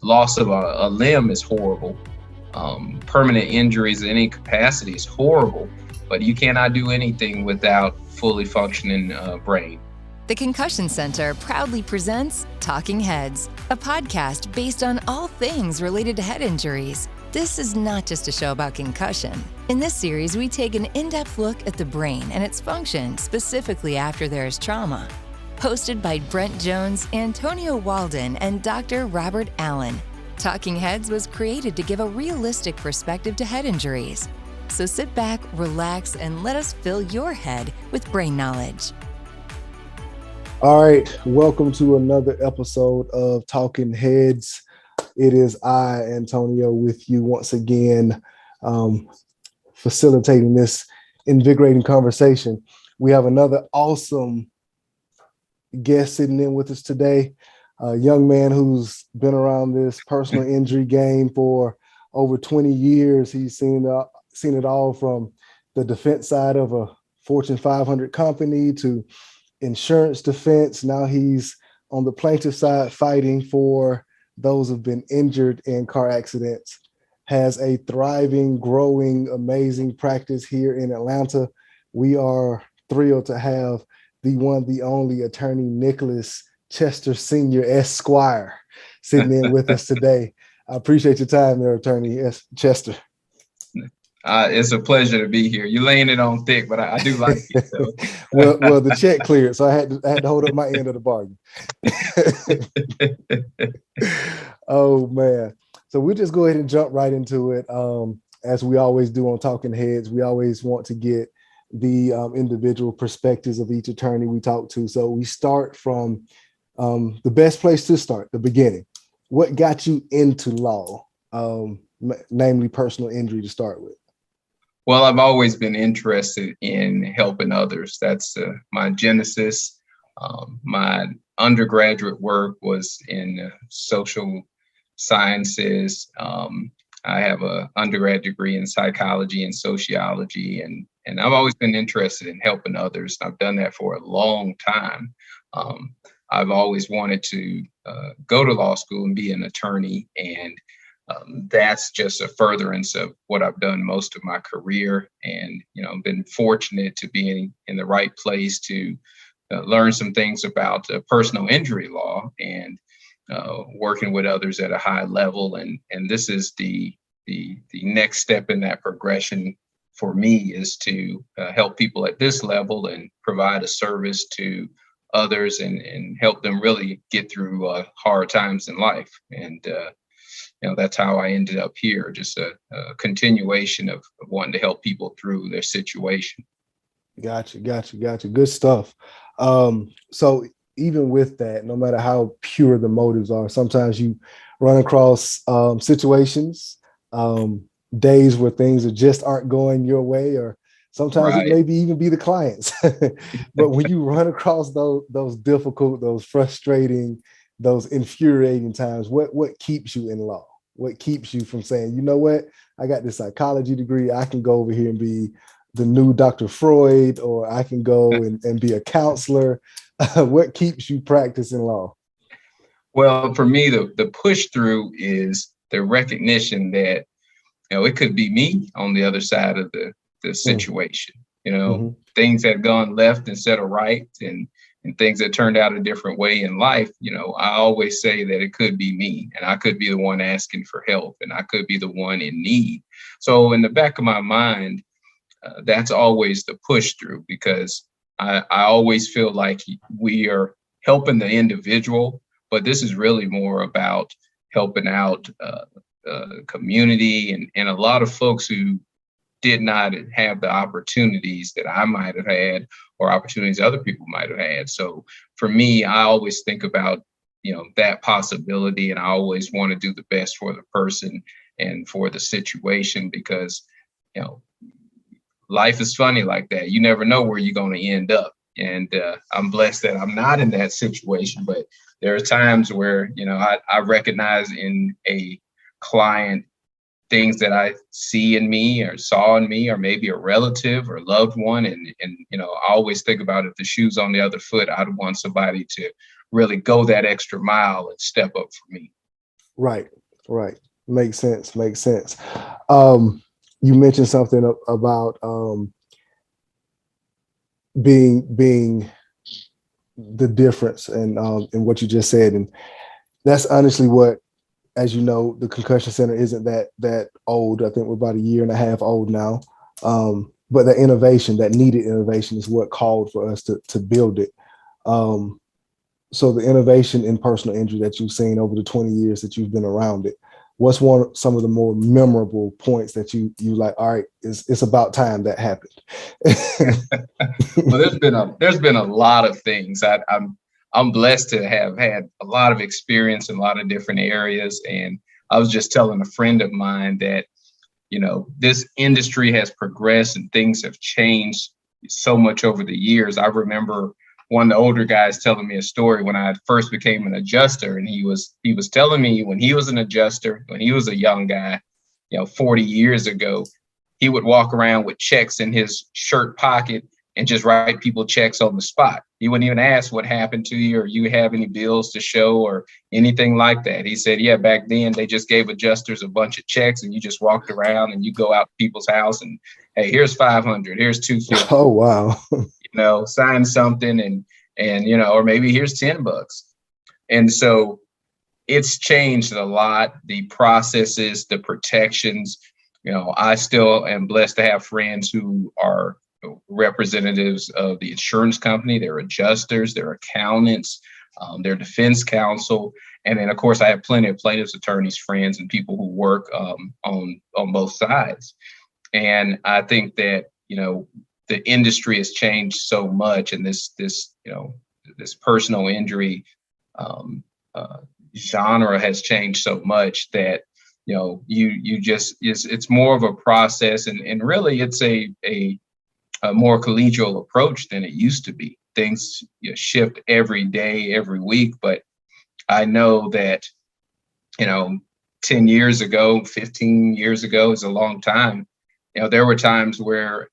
loss of a limb is horrible. Permanent injuries in any capacity is horrible, but you cannot do anything without fully functioning brain. The Concussion Center proudly presents Talk-N-Headz, a podcast based on all things related to head injuries. This is not just a show about concussion. In this series, we take an in-depth look at the brain and its function specifically after there is trauma. Hosted by Brent Jones, Antonio Walden, and Dr. Robert Allen, Talk-N-Headz was created to give a realistic perspective to head injuries. So sit back, relax, and let us fill your head with brain knowledge. All right, welcome to another episode of Talk-N-Headz. It is I, Antonio, with you once again, facilitating this invigorating conversation. We have another awesome guest sitting in with us today, a young man who's been around this personal injury game for over 20 years. He's seen it all from the defense side of a Fortune 500 company to insurance defense. Now he's on the plaintiff side fighting for those who've been injured in car accidents. Has a thriving, growing, amazing practice here in Atlanta. We are thrilled to have the one, the only attorney Nicholas Chester Sr. Esquire sitting in with us today. I appreciate your time there, Attorney Chester. It's a pleasure to be here. You're laying it on thick, but I do like it. So. well, the check cleared, so I had to hold up my end of the bargain. Oh man! So we just go ahead and jump right into it, as we always do on Talk-N-Headz. We always want to get the individual perspectives of each attorney we talk to. So we start from the best place to start, the beginning. What got you into law, namely personal injury to start with? Well, I've always been interested in helping others. That's my genesis. My undergraduate work was in social sciences. I have an undergrad degree in psychology and sociology, and I've always been interested in helping others. I've done that for a long time. I've always wanted to go to law school and be an attorney, and that's just a furtherance of what I've done most of my career. And, been fortunate to be in the right place to learn some things about personal injury law and working with others at a high level. And this is the next step in that progression for me, is to help people at this level and provide a service to others and help them really get through hard times in life. And, that's how I ended up here, just a continuation of wanting to help people through their situation. Gotcha. Good stuff. So even with that, no matter how pure the motives are, sometimes you run across situations, days where things just aren't going your way, or sometimes Right. It maybe even be the clients. But when you run across those difficult, those frustrating, those infuriating times, what keeps you in law? What keeps you from saying, you know what, I got this psychology degree, I can go over here and be the new Dr. Freud, or I can go and be a counselor? What keeps you practicing law? Well, for me, the push through is the recognition that, it could be me on the other side of the situation. Things that have gone left instead of right, and things that turned out a different way in life. I always say that it could be me, and I could be the one asking for help, and I could be the one in need. So in the back of my mind, that's always the push through, because I always feel like we are helping the individual, but this is really more about helping out community and a lot of folks who did not have the opportunities that I might have had, or opportunities other people might have had. So for me, I always think about, that possibility, and I always want to do the best for the person and for the situation, because, life is funny like that. You never know where you're going to end up. And I'm blessed that I'm not in that situation, but there are times where, I recognize in a client things that I see in me or saw in me, or maybe a relative or loved one. And I always think about, if the shoe's on the other foot, I'd want somebody to really go that extra mile and step up for me. Right. Right. Makes sense. Makes sense. You mentioned something about being the difference and in what you just said, and that's honestly what, as you know, the Concussion Center isn't that old. I think we're about a year and a half old now. But the innovation, that needed innovation, is what called for us to build it. So the innovation in personal injury that you've seen over the 20 years that you've been around it, what's some of the more memorable points that you like, all right, it's about time that happened? Well, there's been a lot of things. I'm blessed to have had a lot of experience in a lot of different areas. And I was just telling a friend of mine that, this industry has progressed and things have changed so much over the years. I remember one of the older guys telling me a story when I first became an adjuster, and he was telling me when he was an adjuster, when he was a young guy, 40 years ago, he would walk around with checks in his shirt pocket and just write people checks on the spot. He wouldn't even ask what happened to you or you have any bills to show or anything like that. He said, yeah, back then they just gave adjusters a bunch of checks and you just walked around and you go out to people's house and, hey, here's 500, here's 250. Oh, wow. Sign something and or maybe here's $10. And so it's changed a lot. The processes, the protections, I still am blessed to have friends who are representatives of the insurance company, they're adjusters, they're accountants, they're defense counsel. And then, of course, I have plenty of plaintiffs' attorneys, friends, and people who work on both sides. And I think that, the industry has changed so much, and this personal injury genre has changed so much that, you just, it's more of a process, and really it's a more collegial approach than it used to be. Things shift every day, every week, but I know that, 10 years ago, 15 years ago is a long time. There were times where,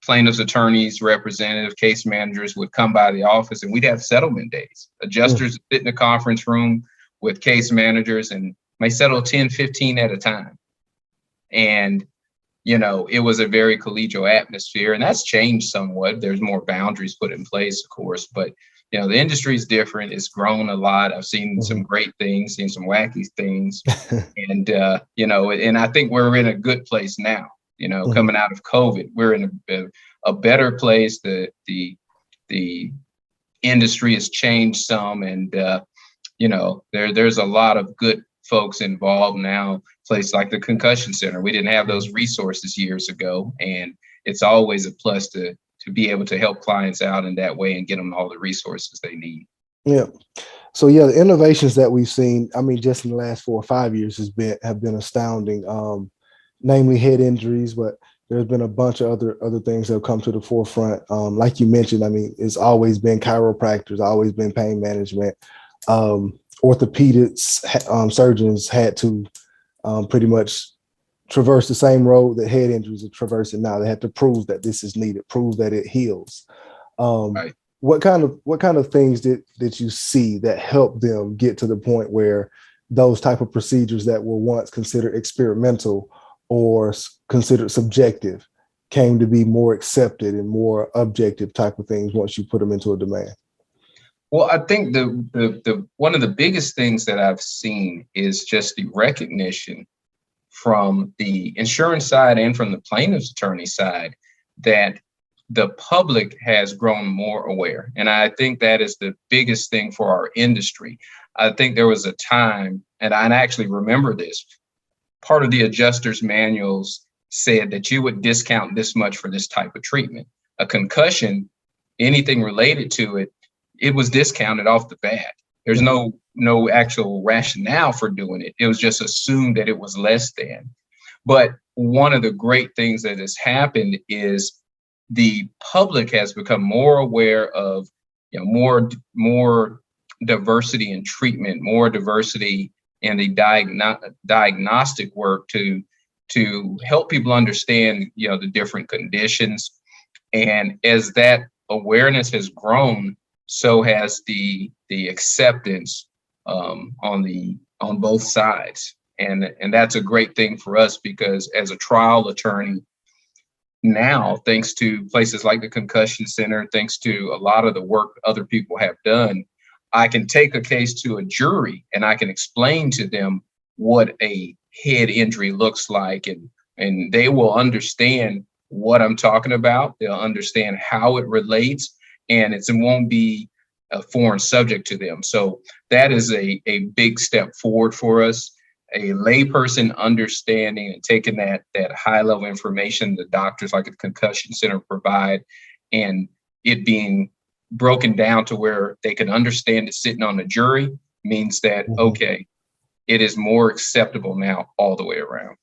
plaintiffs' attorneys, representative case managers would come by the office and we'd have settlement days. Adjusters sit in a conference room with case managers and may settle 10, 15 at a time. And it was a very collegial atmosphere, and that's changed somewhat. There's more boundaries put in place, of course, but the industry is different. It's grown a lot. I've seen some great things, seen some wacky things, and and I think we're in a good place now. Coming out of COVID, we're in a better place. The industry has changed some, and there's a lot of good folks involved now. Place like the Concussion Center, we didn't have those resources years ago, and it's always a plus to be able to help clients out in that way and get them all the resources they need. Yeah. So the innovations that we've seen, I mean, just in the last 4 or 5 years have been astounding. Namely head injuries, but there's been a bunch of other things that have come to the forefront. Like you mentioned, I mean, it's always been chiropractors, always been pain management. Orthopedics, surgeons had to pretty much traverse the same road that head injuries are traversing now. They have to prove that this is needed, prove that it heals. Right. What kind of things did you see that helped them get to the point where those type of procedures that were once considered experimental or considered subjective came to be more accepted and more objective type of things once you put them into a demand? Well, I think the one of the biggest things that I've seen is just the recognition from the insurance side and from the plaintiff's attorney side that the public has grown more aware. And I think that is the biggest thing for our industry. I think there was a time, and I actually remember this, part of the adjuster's manuals said that you would discount this much for this type of treatment. A concussion, anything related to it, it was discounted off the bat. There's no actual rationale for doing it. It was just assumed that it was less than. But one of the great things that has happened is the public has become more aware of, more diversity in treatment, more diversity in the diagnostic work to help people understand, the different conditions. And as that awareness has grown, so has the acceptance on both sides. And that's a great thing for us, because as a trial attorney now, thanks to places like the Concussion Center, thanks to a lot of the work other people have done, I can take a case to a jury and I can explain to them what a head injury looks like, and they will understand what I'm talking about. They'll understand how it relates, and it won't be a foreign subject to them. So that is a big step forward for us. A layperson understanding and taking that high level information the doctors like the Concussion Center provide, and it being broken down to where they can understand it sitting on the jury, means that, okay, it is more acceptable now all the way around.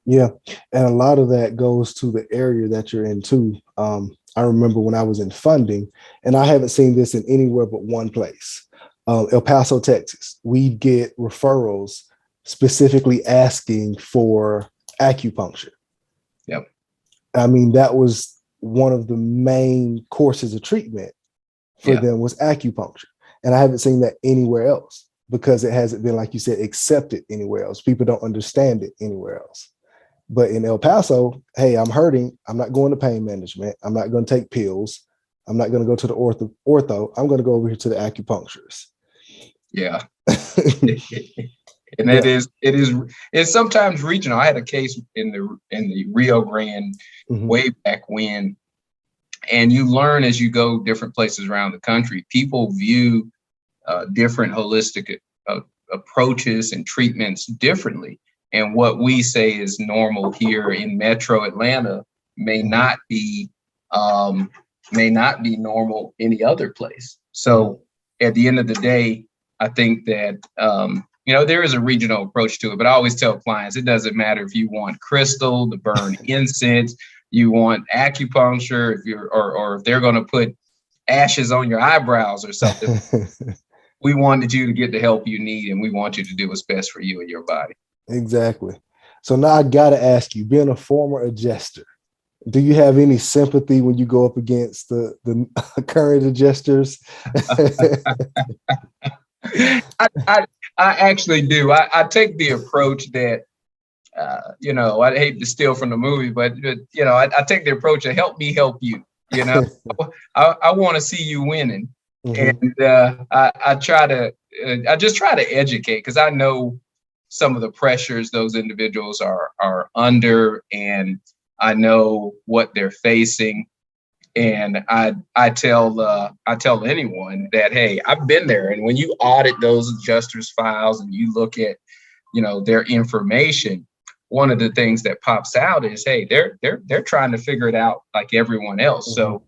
Yeah. And a lot of that goes to the area that you're in too. I remember when I was in funding, and I haven't seen this in anywhere but one place, El Paso, Texas, we'd get referrals specifically asking for acupuncture. Yep. I mean, that was one of the main courses of treatment for them, was acupuncture. And I haven't seen that anywhere else, because it hasn't been, like you said, accepted anywhere else. People don't understand it anywhere else. But in El Paso, hey, I'm hurting. I'm not going to pain management. I'm not going to take pills. I'm not going to go to the ortho. I'm going to go over here to the acupuncturist. Yeah. And it's sometimes regional. I had a case in the Rio Grande way back when, and you learn as you go different places around the country. People view different holistic approaches and treatments differently. And what we say is normal here in Metro Atlanta may not be normal any other place. So at the end of the day, I think that there is a regional approach to it. But I always tell clients, it doesn't matter if you want crystal to burn incense, you want acupuncture, or if they're going to put ashes on your eyebrows or something. We wanted you to get the help you need, and we want you to do what's best for you and your body. Exactly. So now I got to ask you, being a former adjuster, do you have any sympathy when you go up against the current adjusters? I actually do. I take the approach that, I hate to steal from the movie, but I take the approach of help me help you. I want to see you winning. And I just try to educate, because I know some of the pressures those individuals are under, and I know what they're facing. And I tell anyone that, hey, I've been there. And when you audit those adjusters' files and you look at, their information, one of the things that pops out is, hey, they're trying to figure it out like everyone else. So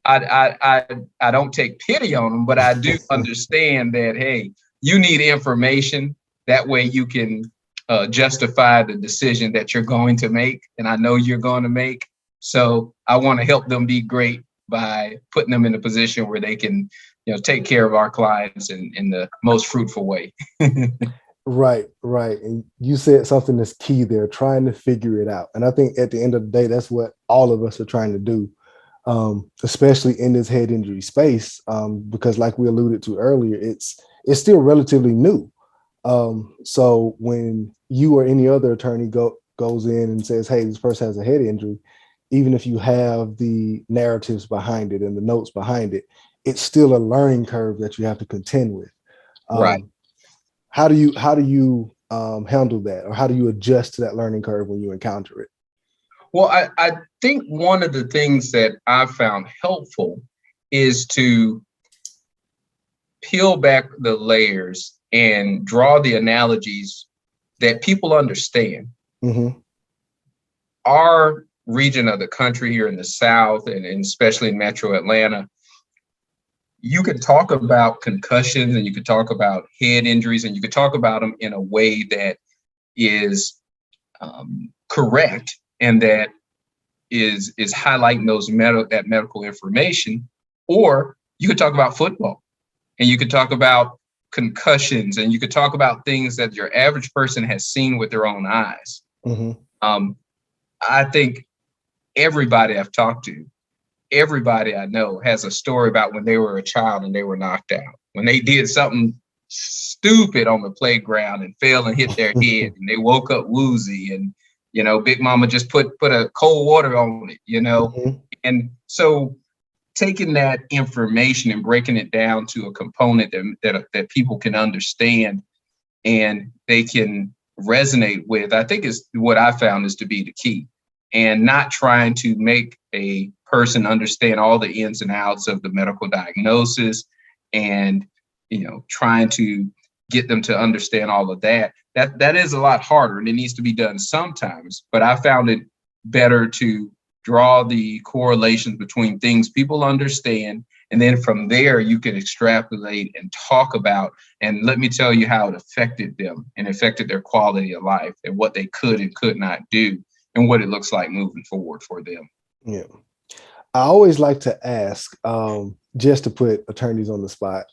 I don't take pity on them, but I do understand that, hey, you need information. That way you can justify the decision that you're going to make. And I know you're going to make. So I want to help them be great by putting them in a position where they can, take care of our clients in the most fruitful way. Right. And you said something that's key there, trying to figure it out. And I think at the end of the day, that's what all of us are trying to do, especially in this head injury space, because like we alluded to earlier, it's still relatively new. So when you or any other attorney goes in and says, hey, this person has a head injury, even if you have the narratives behind it and the notes behind it, it's still a learning curve that you have to contend with. Right. How do you handle that, or how do you adjust to that learning curve when you encounter it? Well, I think one of the things that I've found helpful is to peel back the layers and draw the analogies that people understand. Our region of the country here in the South, and especially in Metro Atlanta, you could talk about concussions and you could talk about head injuries, and you could talk about them in a way that is correct and that is highlighting that medical information. Or you could talk about football, and you could talk about concussions, and you could talk about things that your average person has seen with their own eyes. I think everybody I've talked to, everybody I know has a story about when they were a child and they were knocked out, when they did something stupid on the playground and fell and hit their head, and they woke up woozy, and Big Mama just put a cold water on it, Mm-hmm. and so taking that information and breaking it down to a component that people can understand and they can resonate with, I think is what I found is to be the key, and not trying to make a person understand all the ins and outs of the medical diagnosis and trying to get them to understand all of that. That is a lot harder, and it needs to be done sometimes. But I found it better to draw the correlations between things people understand, and then from there you can extrapolate and talk about, and let me tell you how it affected them and affected their quality of life and what they could and could not do and what it looks like moving forward for them. Yeah. I always like to ask, just to put attorneys on the spot,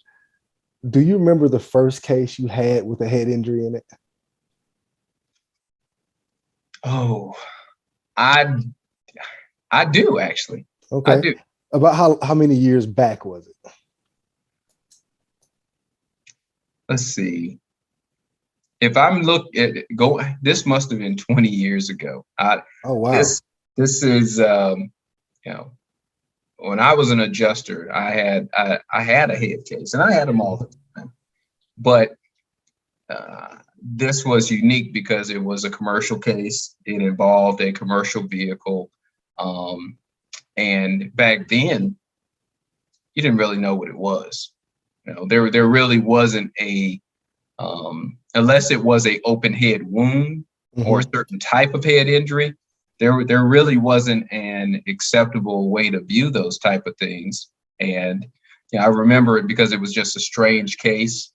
do you remember the first case you had with a head injury in it? Oh, I do actually. Okay. I do. About how many years back was it? Let's see. If I'm this must have been 20 years ago. Oh wow. This is when I was an adjuster, I had a head case, and I had them all the time. But this was unique because it was a commercial case. It involved a commercial vehicle. And back then, you didn't really know what it was. There really wasn't unless it was a open head wound or a certain type of head injury, there really wasn't an acceptable way to view those type of things. And I remember it because it was just a strange case.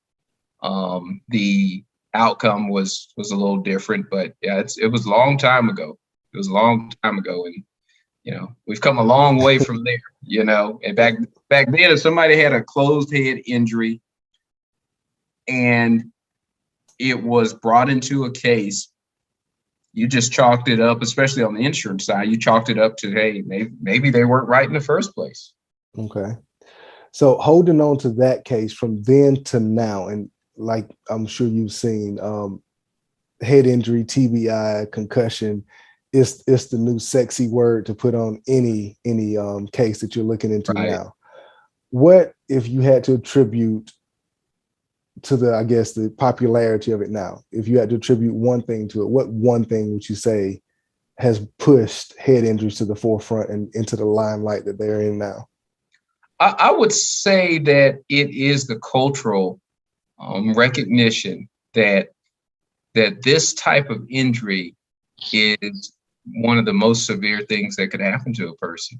The outcome was a little different, but yeah, it was a long time ago. It was a long time ago, and we've come a long way from there. And back then, if somebody had a closed head injury and it was brought into a case, you just chalked it up, especially on the insurance side, you chalked it up to, hey, maybe they weren't right in the first place. Okay. So holding on to that case from then to now, and like I'm sure you've seen, head injury, TBI, concussion, it's the new sexy word to put on any case that you're looking into Right. now. What if you had to attribute to the popularity of it now? If you had to attribute one thing to it, what one thing would you say has pushed head injuries to the forefront and into the limelight that they're in now? I would say that it is the cultural recognition that this type of injury is one of the most severe things that could happen to a person.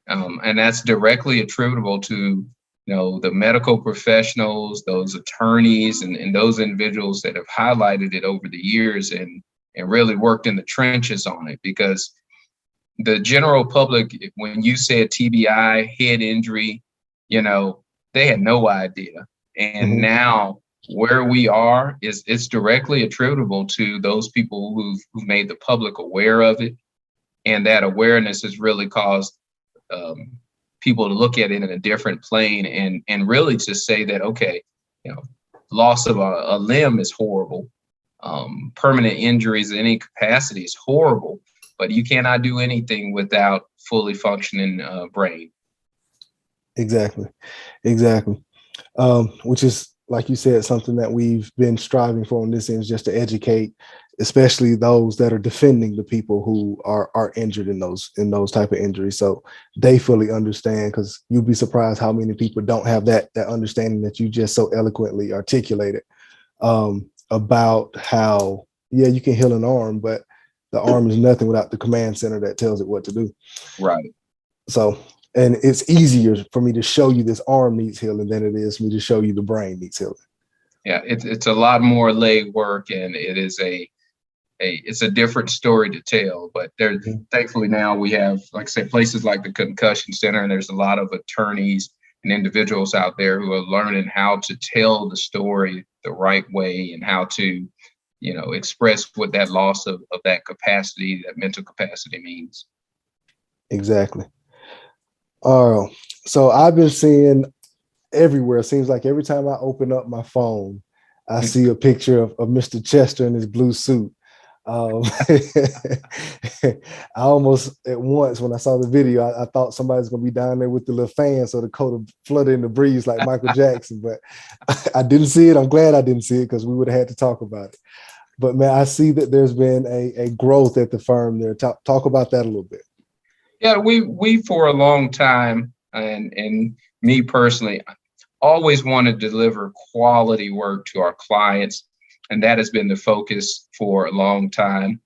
And that's directly attributable to, the medical professionals, those attorneys, and those individuals that have highlighted it over the years and really worked in the trenches on it. Because the general public, when you said TBI, head injury, they had no idea. And now where we are it's directly attributable to those people who've made the public aware of it. And that awareness has really caused people to look at it in a different plane and really to say that, okay, loss of a limb is horrible. Permanent injuries in any capacity is horrible, but you cannot do anything without fully functioning brain. Exactly. Which is, like you said, something that we've been striving for on this end, is just to educate, especially those that are defending the people who are injured in those type of injuries, so they fully understand. Because you'd be surprised how many people don't have that understanding that you just so eloquently articulated, about how, you can heal an arm, but the arm is nothing without the command center that tells it what to do. Right. So, and it's easier for me to show you this arm needs healing than it is for me to show you the brain needs healing. Yeah, it's a lot more leg work, and it is it's a different story to tell. But thankfully now we have, like I said, places like the Concussion Center, and there's a lot of attorneys and individuals out there who are learning how to tell the story the right way and how to, express what that loss of that capacity, that mental capacity means. Exactly. So I've been seeing everywhere. It seems like every time I open up my phone, I see a picture of Mr. Chester in his blue suit. I almost at once when I saw the video, I thought somebody's gonna be down there with the little fan so the coat would flutter in the breeze like Michael Jackson, but I didn't see it. I'm glad I didn't see it because we would have had to talk about it. But man, I see that there's been a growth at the firm there. Talk about that a little bit. Yeah, we for a long time, and me personally, always want to deliver quality work to our clients. And that has been the focus for a long time.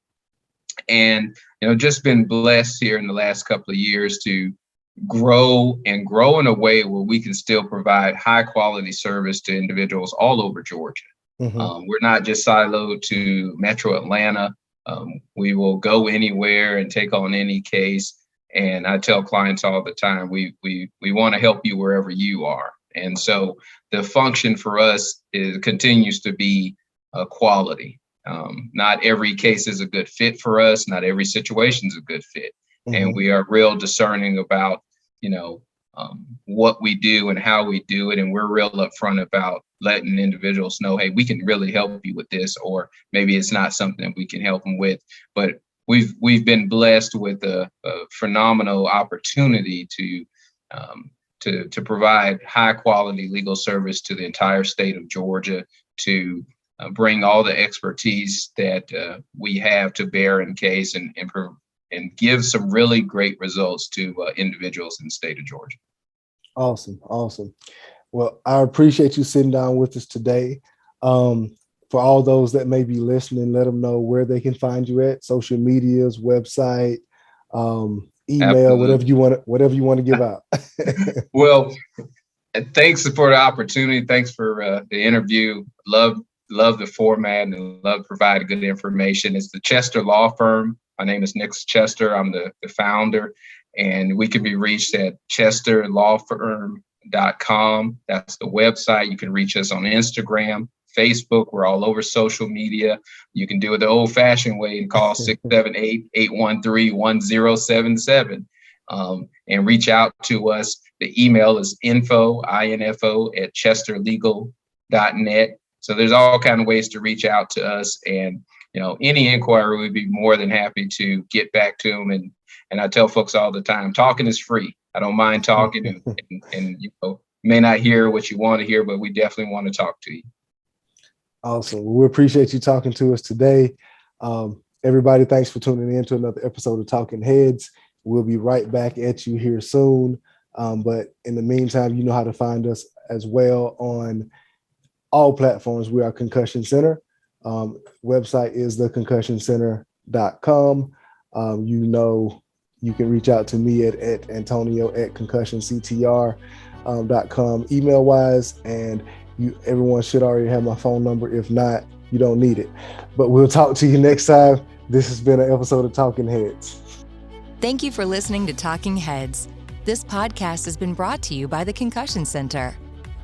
And, just been blessed here in the last couple of years to grow in a way where we can still provide high quality service to individuals all over Georgia. Mm-hmm. We're not just siloed to Metro Atlanta. We will go anywhere and take on any case. And I tell clients all the time, we want to help you wherever you are. And so the function for us continues to be quality. Not every case is a good fit for us. Not every situation is a good fit. Mm-hmm. And we are real discerning about, what we do and how we do it. And we're real upfront about letting individuals know, hey, we can really help you with this, or maybe it's not something that we can help them with. But we've been blessed with a phenomenal opportunity to provide high quality legal service to the entire state of Georgia, to bring all the expertise that we have to bear in case and give some really great results to individuals in the state of Georgia. Awesome. Well, I appreciate you sitting down with us today. For all those that may be listening, let them know where they can find you at: social medias, website, email, Absolutely. whatever you want to give out. Well, thanks for the opportunity. Thanks for the interview. Love the format and love providing good information. It's the Chester Law Firm. My name is Nick Chester. I'm the founder, and we can be reached at chesterlawfirm.com. That's the website. You can reach us on Instagram, Facebook. We're all over social media. You can do it the old-fashioned way and call 678-813-1077 and reach out to us. The email is info at chesterlegal.net. So there's all kinds of ways to reach out to us, and any inquiry, we'd be more than happy to get back to them. And I tell folks all the time, talking is free. I don't mind talking, and may not hear what you want to hear, but we definitely want to talk to you. Awesome. We appreciate you talking to us today. Everybody, thanks for tuning in to another episode of Talk-N-Headz. We'll be right back at you here soon. But in the meantime, you know how to find us as well on all platforms. We are Concussion Center. Website is theconcussioncenter.com. You can reach out to me at Antonio at concussionctr.com email wise, and everyone should already have my phone number. If not, you don't need it. But we'll talk to you next time. This has been an episode of Talk-N-Headz. Thank you for listening to Talk-N-Headz. This podcast has been brought to you by the Concussion Center.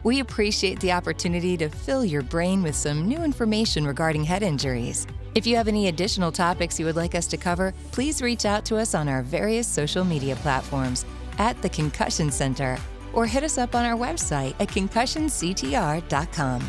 We appreciate the opportunity to fill your brain with some new information regarding head injuries. If you have any additional topics you would like us to cover, please reach out to us on our various social media platforms at the Concussion Center, or hit us up on our website at concussionctr.com.